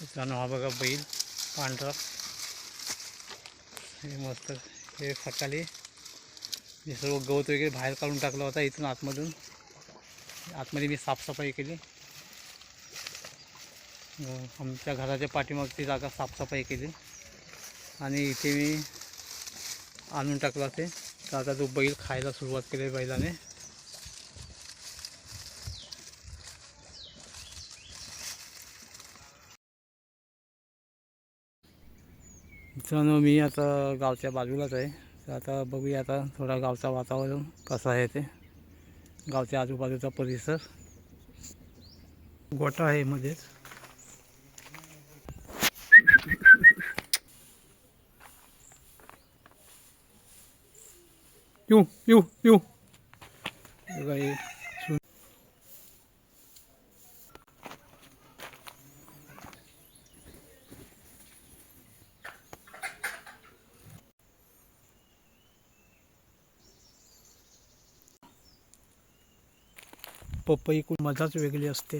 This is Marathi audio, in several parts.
मित्रांनो हा बघा बैल पांढरा हे मस्त. हे सकाळी मी सर्व गवत वगैरे बाहेर काढून टाकला होता. इथून आतमध्ये मी साफसफाई केली. आमच्या घराच्या पाठीमागची जागा साफसफाई केली आणि इथे मी आणून टाकला ते. तर आता तो बैल खायला सुरुवात केली बैलाने. मित्रांनो मी आता गावच्या बाजूलाच आहे. तर आता बघूया आता थोडा गावचा वातावरण कसं आहे ते. गावच्या आजूबाजूचा परिसर गोठा आहे मध्येच. येऊ येऊ येऊ पपई खूप मजाच वेगळी असते.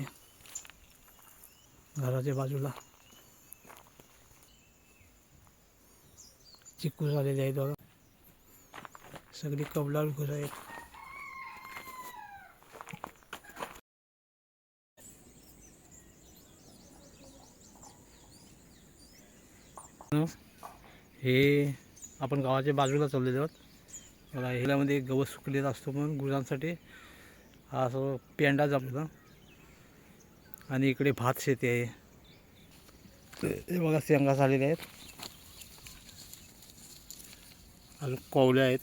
घराच्या बाजूला चिकू झालेले आहेत बघा. सगळी कवलारू घरं आहेत. हे आपण गावाच्या बाजूला चाललेलो आहोत. बघा ह्यामध्ये गवत सुकलेला असतो म्हणून गुरांसाठी हा असं पेंडा जमला. आणि इकडे भात शेती आहे. हे बघा शेंगा झालेल्या आहेत. अजून कोवल्या आहेत.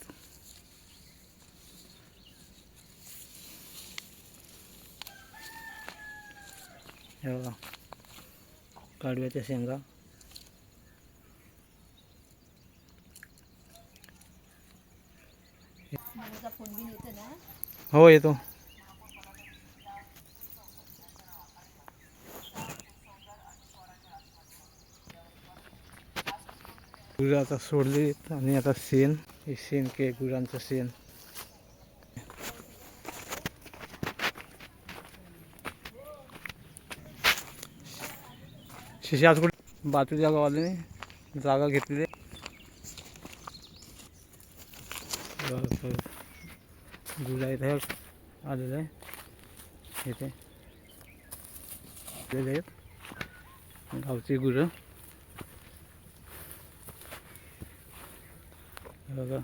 हे बघा कडव्याच्या शेंगा. हो येतो. गुरं आता सोडली आणि आता शेण. हे शेण के गुरांचं शेण. शिशी आज कुठे बाजूच्या गावाने जागा घेतलेली. गुरं इथे आलेलं आहे. इथे आहेत गावची गुरं. बघा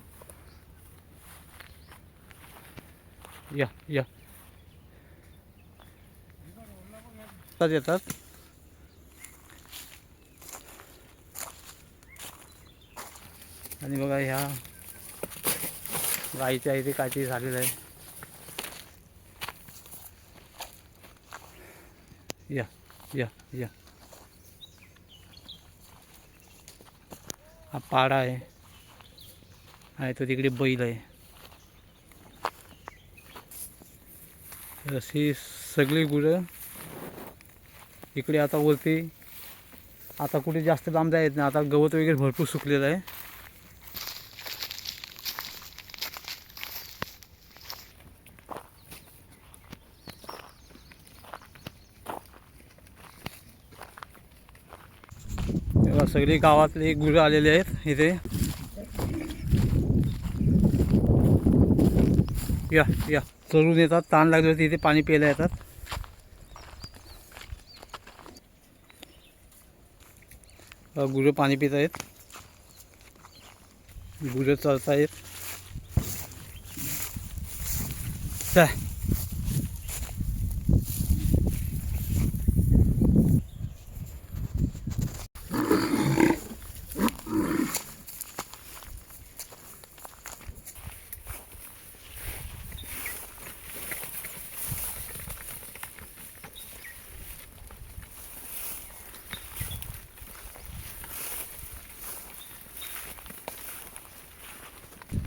या या येतात. आणि बघा ह्या गाईच्या इथे काहीतरी झालेलं आहे. या या या हा पाडा आहे आणि तो तिकडे बैल आहे. अशी सगळी गुरं इकडे आता वरती. आता कुठे जास्त लांब जायत नाही. आता गवत वगैरे भरपूर सुकलेलं आहे. तेव्हा सगळी गावातली गुरं आलेली आहेत इथे. या या चरून येतात. ताण लागले होते इथे पाणी प्यायला येतात. गुरं पाणी पित आहेत. गुरं चरत आहेत.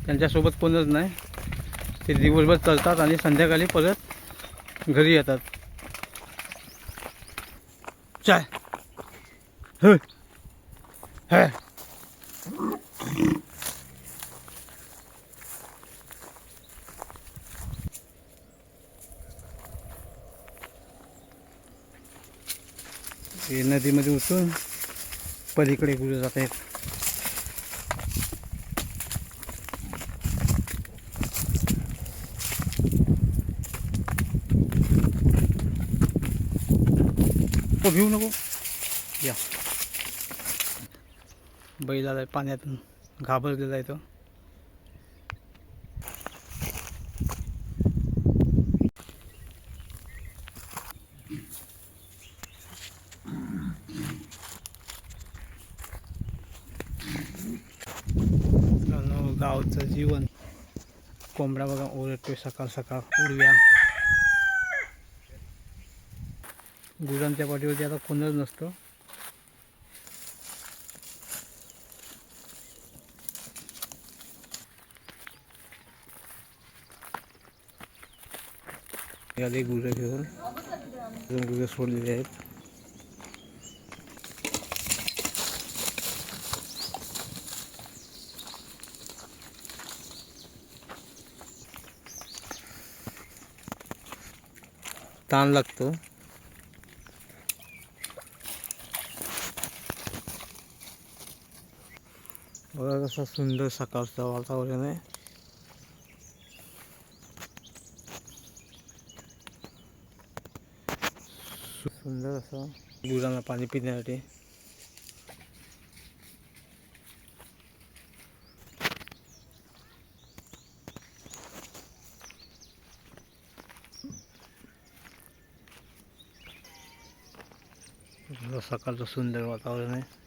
त्यांच्यासोबत कोणच नाही. ते दिवसभर चालतात आणि संध्याकाळी परत घरी येतात. चाय हे हे हे नदीमध्ये उतरून पलीकडे गुरं जात आहेत. तो भिवू नको. या बैल आलाय पाण्यातून, घाबरलेला आहे तो. गावचं जीवन. कोंबडा बघा ओरडतोय सकाळ सकाळ उडव्या. गुरांच्या पाठीवरती आता कोणच नसतं. याले गुरं घेऊन गुरं सोडलेले आहेत. ताण लागतो. बघा कसं सुंदर सकाळचं वातावरण आहे. सुंदर असं गुरांना पाणी पिण्यासाठी. सकाळचं सुंदर वातावरण आहे.